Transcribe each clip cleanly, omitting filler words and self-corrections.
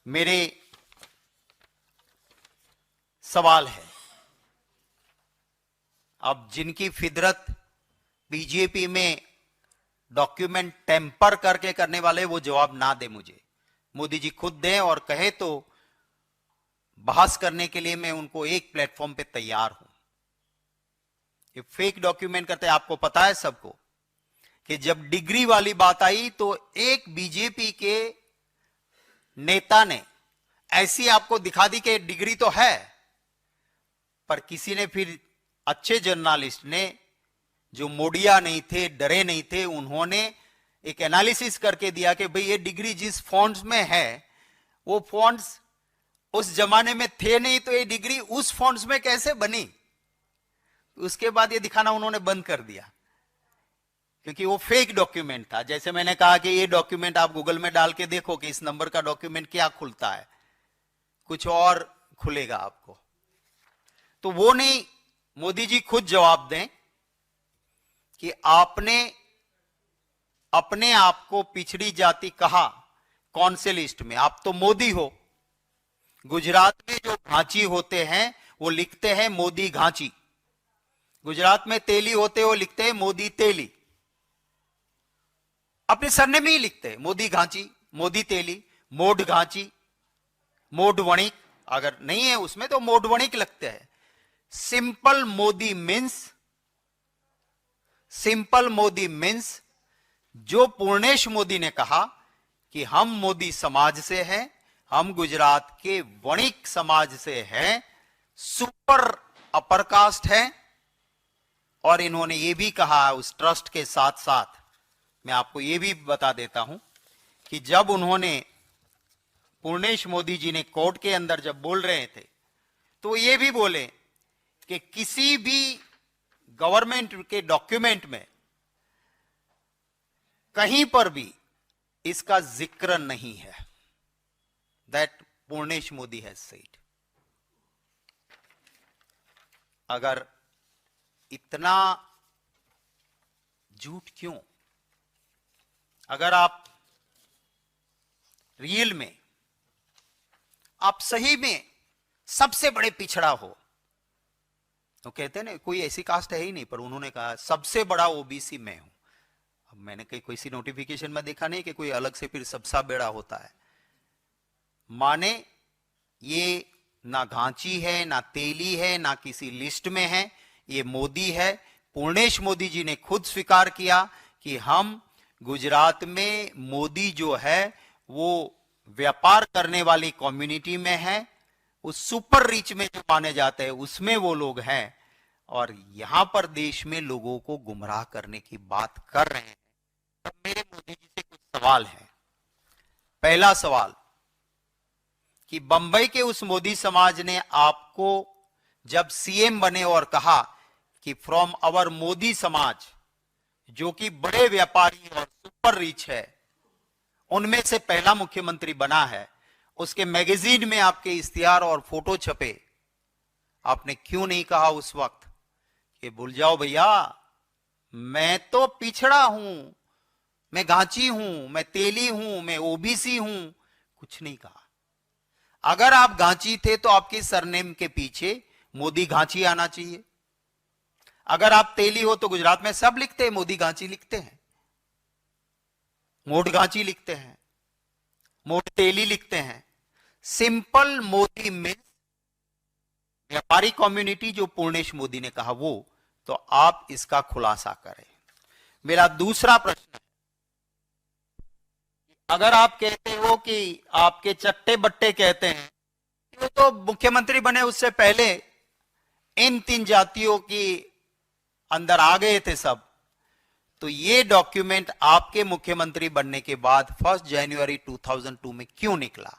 मेरे सवाल है, अब जिनकी फितरत बीजेपी में डॉक्यूमेंट टेम्पर करके करने वाले, वो जवाब ना दे मुझे, मोदी जी खुद दें और कहे तो बहस करने के लिए मैं उनको एक प्लेटफॉर्म पे तैयार हूं। ये फेक डॉक्यूमेंट करते हैं, आपको पता है सबको कि जब डिग्री वाली बात आई तो एक बीजेपी के नेता ने ऐसी आपको दिखा दी कि डिग्री तो है, पर किसी ने फिर अच्छे जर्नलिस्ट ने, जो मोडिया नहीं थे, डरे नहीं थे, उन्होंने एक एनालिसिस करके दिया कि भाई ये डिग्री जिस फॉन्ट्स में है वो फॉन्ट्स उस जमाने में थे नहीं, तो ये डिग्री उस फॉन्ट्स में कैसे बनी। उसके बाद ये दिखाना उन्होंने बंद कर दिया, क्योंकि वो फेक डॉक्यूमेंट था। जैसे मैंने कहा कि ये डॉक्यूमेंट आप गूगल में डाल के देखो कि इस नंबर का डॉक्यूमेंट क्या खुलता है, कुछ और खुलेगा आपको। तो वो नहीं, मोदी जी खुद जवाब दें कि आपने अपने आप को पिछड़ी जाति कहा कौन से लिस्ट में। आप तो मोदी हो। गुजरात में जो घांची होते हैं वो लिखते हैं मोदी घांची, गुजरात में तेली होते हो लिखते हैं मोदी तेली, अपने सरने में ही लिखते हैं मोदी घांची, मोदी तेली, मोड घांची, मोड वणिक, अगर नहीं है उसमें तो मोड वणिक लगते हैं। सिंपल मोदी मीन्स जो पूर्णेश मोदी ने कहा कि हम मोदी समाज से हैं, हम गुजरात के वणिक समाज से हैं, सुपर अपर कास्ट है। और इन्होंने ये भी कहा उस ट्रस्ट के साथ साथ, मैं आपको ये भी बता देता हूं कि जब उन्होंने, पूर्णेश मोदी जी ने कोर्ट के अंदर जब बोल रहे थे तो ये भी बोले कि किसी भी गवर्नमेंट के डॉक्यूमेंट में कहीं पर भी इसका जिक्र नहीं है। That Purnesh Modi has said. अगर इतना झूठ क्यों? अगर आप रियल में, आप सही में सबसे बड़े पिछड़ा हो, तो कहते हैं ना कोई ऐसी कास्ट है ही नहीं, पर उन्होंने कहा सबसे बड़ा ओबीसी मैं हूं। अब मैंने कहीं कोई सी नोटिफिकेशन में देखा नहीं कि कोई अलग से फिर सबसा बेड़ा होता है। माने ये ना घांची है, ना तेली है, ना किसी लिस्ट में है, ये मोदी है। पूर्णेश मोदी जी ने खुद स्वीकार किया कि हम गुजरात में मोदी जो है वो व्यापार करने वाली कम्युनिटी में है, उस सुपर रिच में जो माने जाते हैं उसमें वो लोग हैं, और यहां पर देश में लोगों को गुमराह करने की बात कर रहे हैं। तब मेरे मोदी जी से कुछ सवाल हैं। पहला सवाल कि बंबई के उस मोदी समाज ने आपको जब सीएम बने और कहा कि फ्रॉम आवर मोदी समाज, जो कि बड़े व्यापारी और सुपर रिच है, उनमें से पहला मुख्यमंत्री बना है, उसके मैगजीन में आपके इश्तिहार और फोटो छपे, आपने क्यों नहीं कहा उस वक्त कि भूल जाओ भैया, मैं तो पिछड़ा हूं, मैं घांची हूं, मैं तेली हूं, मैं ओबीसी हूं? कुछ नहीं कहा। अगर आप घांची थे तो आपके सरनेम के पीछे मोदी घांची आना चाहिए। अगर आप तेली हो तो गुजरात में सब लिखते हैं मोदी घांची लिखते हैं, मोड घांची लिखते हैं, मोड तेली लिखते हैं। सिंपल मोदी मीन्स व्यापारी कम्युनिटी, जो पूर्णेश मोदी ने कहा वो। तो आप इसका खुलासा करें। मेरा दूसरा प्रश्न है, अगर आप कहते हो कि आपके चट्टे बट्टे कहते हैं कि वो तो मुख्यमंत्री बने उससे पहले इन 3 जातियों की अंदर आ गए थे सब, तो ये डॉक्यूमेंट आपके मुख्यमंत्री बनने के बाद 1 जनवरी 2002 में क्यों निकला?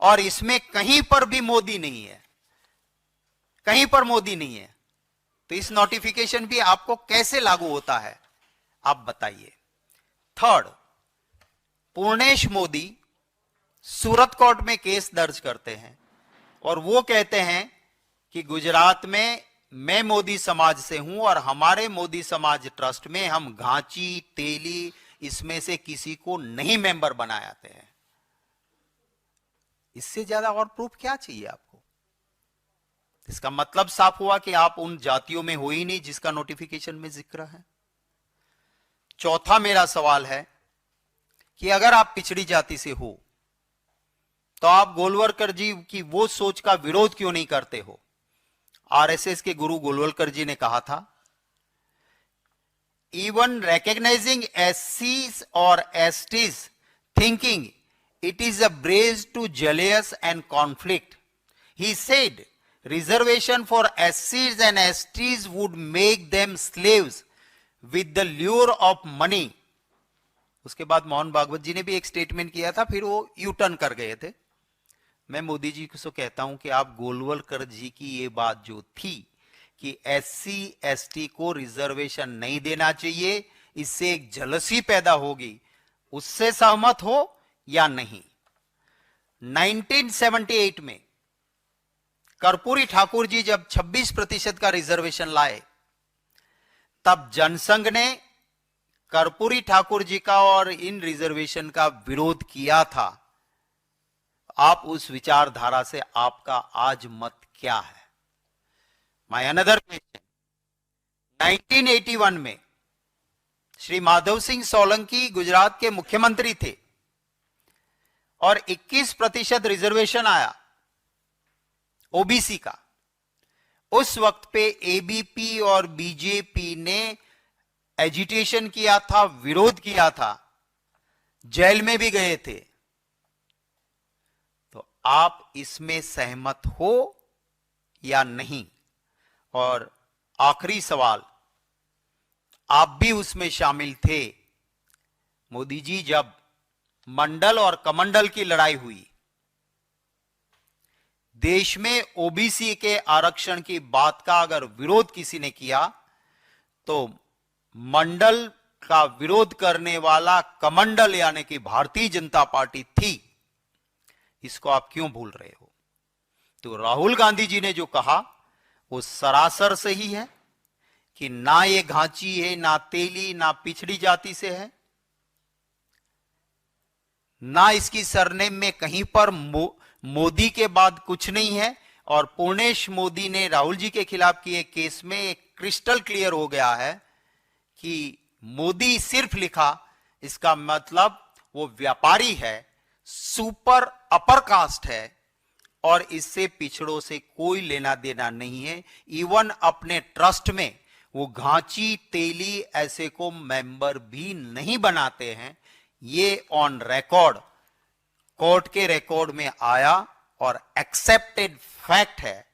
और इसमें कहीं पर भी मोदी नहीं है, कहीं पर मोदी नहीं है, तो इस नोटिफिकेशन भी आपको कैसे लागू होता है, आप बताइए। थर्ड, पूर्णेश मोदी सूरत कोर्ट में केस दर्ज करते हैं और वो कहते हैं कि गुजरात में मैं मोदी समाज से हूं और हमारे मोदी समाज ट्रस्ट में हम घांची, तेली, इसमें से किसी को नहीं मेंबर बनाते हैं। इससे ज्यादा और प्रूफ क्या चाहिए आपको? इसका मतलब साफ हुआ कि आप उन जातियों में हो ही नहीं जिसका नोटिफिकेशन में जिक्र है। चौथा मेरा सवाल है कि अगर आप पिछड़ी जाति से हो तो आप गोलवलकर जी की वो सोच का विरोध क्यों नहीं करते हो? आरएसएस के गुरु गोलवलकर जी ने कहा था, even recognizing SCs or STs, thinking it is a bridge to jealous and conflict. He said reservation for SCs and STs would make them slaves with the lure of money. उसके बाद मोहन भागवत जी ने भी एक statement किया था, फिर वो U turn कर गए थे। मैं मोदी जी को कहता हूं कि आप गोलवलकर जी की ये बात जो थी कि SC ST को रिजर्वेशन नहीं देना चाहिए, इससे एक जलसी पैदा होगी, उससे सहमत हो या नहीं? 1978 में कर्पूरी ठाकुर जी जब 26% का रिजर्वेशन लाए, तब जनसंघ ने कर्पूरी ठाकुर जी का और इन रिजर्वेशन का विरोध किया था। आप उस विचारधारा से आपका आज मत क्या है? माय अनदर क्वेश्चन, 1981 में श्री माधव सिंह सोलंकी गुजरात के मुख्यमंत्री थे और 21% रिजर्वेशन आया ओबीसी का। उस वक्त पे एबीपी और बीजेपी ने एजिटेशन किया था, विरोध किया था, जेल में भी गए थे। तो आप इसमें सहमत हो या नहीं? और आखिरी सवाल, आप भी उसमें शामिल थे। मोदी जी, जब मंडल और कमंडल की लड़ाई हुई, देश में ओबीसी के आरक्षण की बात का अगर विरोध किसी ने किया तो मंडल का विरोध करने वाला कमंडल यानी कि भारतीय जनता पार्टी थी। इसको आप क्यों भूल रहे हो? तो राहुल गांधी जी ने जो कहा वो सरासर सही है कि ना ये घांची है, ना तेली, ना पिछड़ी जाति से है, ना इसकी सरनेम में कहीं पर मोदी के बाद कुछ नहीं है। और पूर्णेश मोदी ने राहुल जी के खिलाफ किए केस में एक क्रिस्टल क्लियर हो गया है कि मोदी सिर्फ लिखा, इसका मतलब वो व्यापारी है, सुपर अपर कास्ट है और इससे पिछड़ों से कोई लेना देना नहीं है। इवन अपने ट्रस्ट में वो घांची तेली ऐसे को मेंबर भी नहीं बनाते हैं। ये ऑन रिकॉर्ड, कोर्ट के रिकॉर्ड में आया और एक्सेप्टेड फैक्ट है।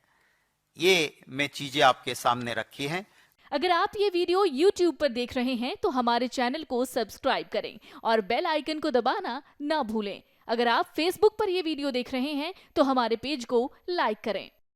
ये मैं चीजें आपके सामने रखी हैं। अगर आप ये वीडियो YouTube पर देख रहे हैं तो हमारे चैनल को सब्सक्राइब करें और बेल आइकन को दबाना ना भूलें। अगर आप Facebook पर ये वीडियो देख रहे हैं तो हमारे पेज को लाइक करें।